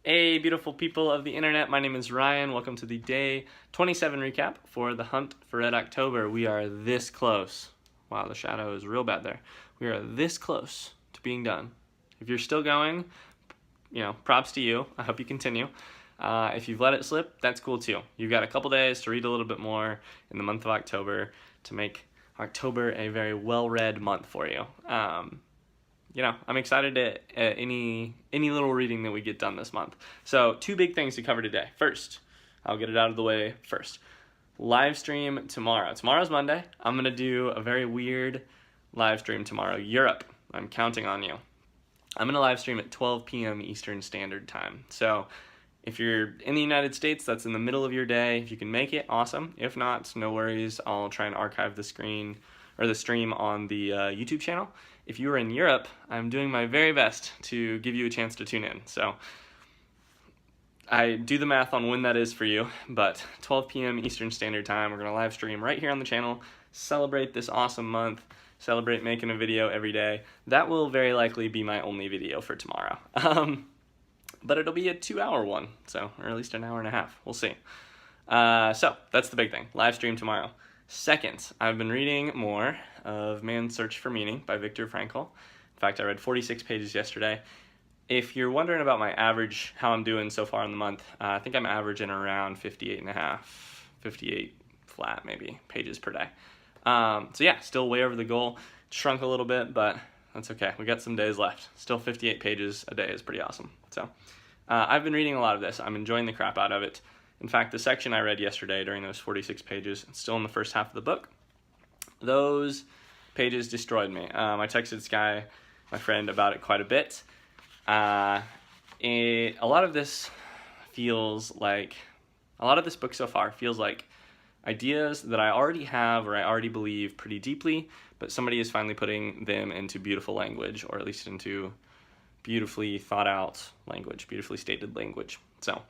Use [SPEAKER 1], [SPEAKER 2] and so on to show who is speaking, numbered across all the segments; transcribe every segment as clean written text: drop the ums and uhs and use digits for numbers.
[SPEAKER 1] Hey, beautiful people of the internet, my name is Ryan. Welcome to the day 27 recap for the Hunt for Red October. We are this close. Wow, the shadow is real bad there. We are this close to being done. If you're still going, props to you. I hope you continue. If you've let it slip, that's cool too. You've got a couple days to read a little bit more in the month of October to make October a very well-read month for you. I'm excited at any little reading that we get done this month. So 2 big things to cover today. First, I'll get it out of the way first. Live stream tomorrow. Tomorrow's Monday. I'm going to do a very weird live stream tomorrow. Europe, I'm counting on you. I'm going to live stream at 12 p.m. Eastern Standard Time. So if you're in the United States, that's in the middle of your day. If you can make it, awesome. If not, no worries. I'll try and archive the stream on the YouTube channel. If you are in Europe, I'm doing my very best to give you a chance to tune in. So I do the math on when that is for you, but 12 p.m. Eastern Standard Time, we're going to live stream right here on the channel, celebrate this awesome month, celebrate making a video every day. That will very likely be my only video for tomorrow. But it'll be a 2-hour one, or at least an hour and a half. We'll see. So that's the big thing, live stream tomorrow. Second, I've been reading more of Man's Search for Meaning by Viktor Frankl. In fact, I read 46 pages yesterday. If you're wondering about my average, how I'm doing so far in the month, I think I'm averaging around 58 flat maybe pages per day. So yeah, still way over the goal. Shrunk a little bit, but that's okay. We got some days left. Still 58 pages a day is pretty awesome. So I've been reading a lot of this. I'm enjoying the crap out of it. In fact, the section I read yesterday during those 46 pages, it's still in the first half of the book, those pages destroyed me. I texted Sky, my friend, about it quite a bit. A lot of this book so far feels like ideas that I already have or I already believe pretty deeply, but somebody is finally putting them into beautiful language, or at least into beautifully thought out language, beautifully stated language. So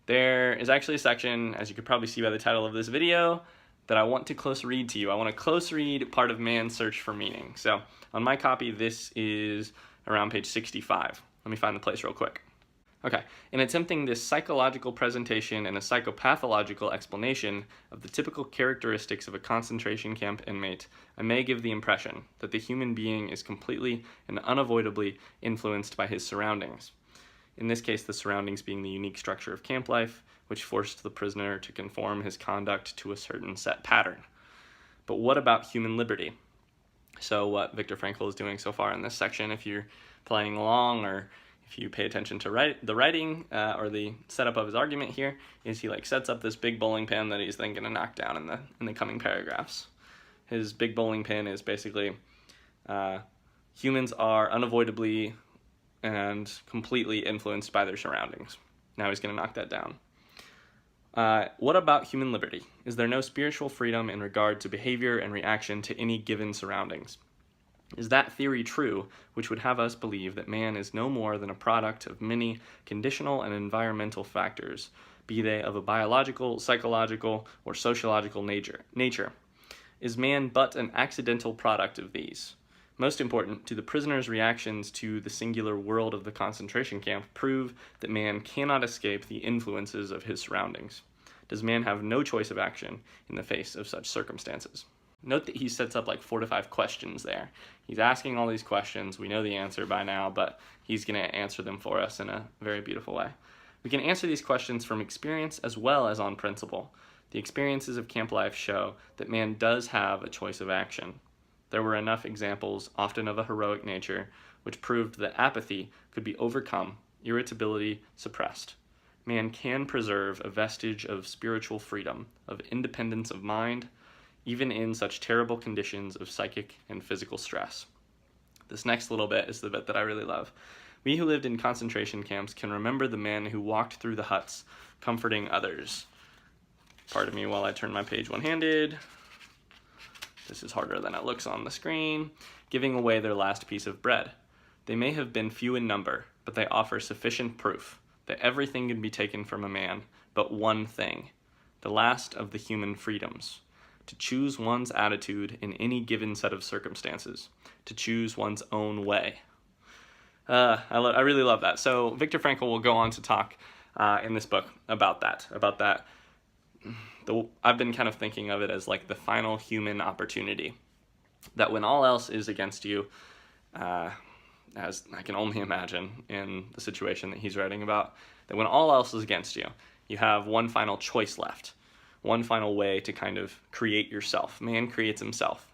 [SPEAKER 1] there is actually a section, as you could probably see by the title of this video, that I want to close read to you. I want to close read part of Man's Search for Meaning. So on my copy, this is around page 65. Let me find the place real quick. Okay, in attempting this psychological presentation and a psychopathological explanation of the typical characteristics of a concentration camp inmate, I may give the impression that the human being is completely and unavoidably influenced by his surroundings. In this case, the surroundings being the unique structure of camp life, which forced the prisoner to conform his conduct to a certain set pattern. But what about human liberty? So what Viktor Frankl is doing so far in this section, if you're playing along or if you pay attention to the writing or the setup of his argument here, is he sets up this big bowling pin that he's then going to knock down in the coming paragraphs. His big bowling pin is basically humans are unavoidably and completely influenced by their surroundings. Now he's going to knock that down. What about human liberty? Is there no spiritual freedom in regard to behavior and reaction to any given surroundings? Is that theory true, which would have us believe that man is no more than a product of many conditional and environmental factors, be they of a biological, psychological, or sociological nature? Is man but an accidental product of these? Most important, do the prisoner's reactions to the singular world of the concentration camp prove that man cannot escape the influences of his surroundings? Does man have no choice of action in the face of such circumstances? Note that he sets up 4 to 5 questions there. He's asking all these questions. We know the answer by now, but he's going to answer them for us in a very beautiful way. We can answer these questions from experience as well as on principle. The experiences of camp life show that man does have a choice of action. There were enough examples, often of a heroic nature, which proved that apathy could be overcome, irritability suppressed. Man can preserve a vestige of spiritual freedom, of independence of mind, even in such terrible conditions of psychic and physical stress. This next little bit is the bit that I really love. We who lived in concentration camps can remember the men who walked through the huts, comforting others. Pardon me while I turn my page one-handed. This is harder than it looks on the screen. Giving away their last piece of bread. They may have been few in number, but they offer sufficient proof that everything can be taken from a man but one thing, the last of the human freedoms. To choose one's attitude in any given set of circumstances, to choose one's own way. I really love that. So Viktor Frankl will go on to talk in this book about that. I've been kind of thinking of it as like the final human opportunity. That when all else is against you, as I can only imagine in the situation that he's writing about, that when all else is against you, you have one final choice left, one final way to kind of create yourself. Man creates himself.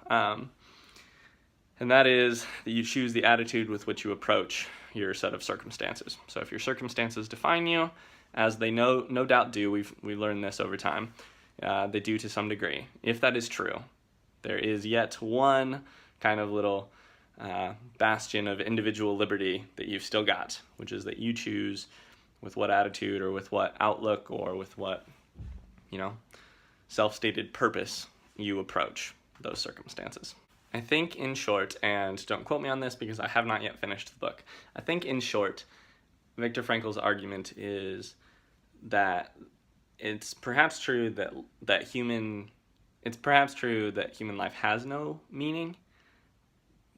[SPEAKER 1] And that is that you choose the attitude with which you approach your set of circumstances. So if your circumstances define you, as they no doubt do, we learned this over time, they do to some degree. If that is true, there is yet one kind of little bastion of individual liberty that you've still got, which is that you choose with what attitude or with what outlook or with what, self-stated purpose you approach those circumstances. I think in short, and don't quote me on this because I have not yet finished the book, I think in short, Viktor Frankl's argument is that it's perhaps true that human life has no meaning,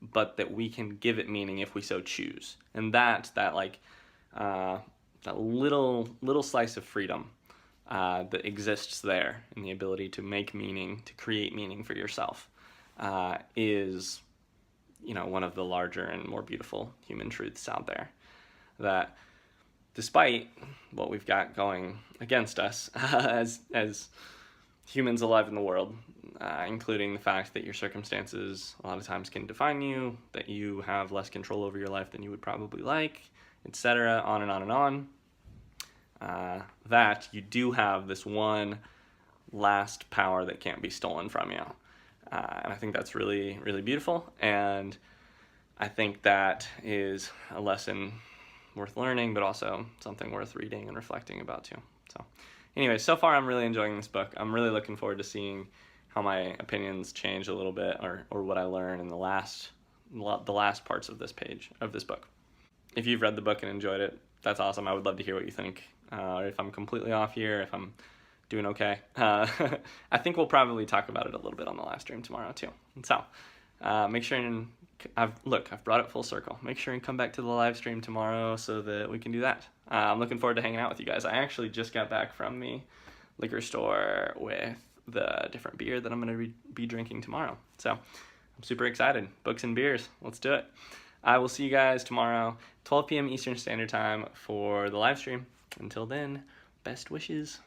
[SPEAKER 1] but that we can give it meaning if we so choose. And that little slice of freedom that exists there in the ability to make meaning, to create meaning for yourself, is, one of the larger and more beautiful human truths out there. That despite what we've got going against us as humans alive in the world, including the fact that your circumstances a lot of times can define you, that you have less control over your life than you would probably like, etc., on and on and on, that you do have this one last power that can't be stolen from you. And I think that's really, really beautiful, and I think that is a lesson worth learning, but also something worth reading and reflecting about too. So anyway, so far I'm really enjoying this book. I'm really looking forward to seeing how my opinions change a little bit, or what I learn in the last parts of this book. If you've read the book and enjoyed it, that's awesome. I would love to hear what you think. If I'm completely off here, if I'm doing okay. I think we'll probably talk about it a little bit on the live stream tomorrow too. So make sure I've brought it full circle. Make sure and come back to the live stream tomorrow so that we can do that. I'm looking forward to hanging out with you guys. I actually just got back from the liquor store with the different beer that I'm going to be drinking tomorrow. So I'm super excited. Books and beers. Let's do it. I will see you guys tomorrow, 12 p.m. Eastern Standard Time for the live stream. Until then, best wishes.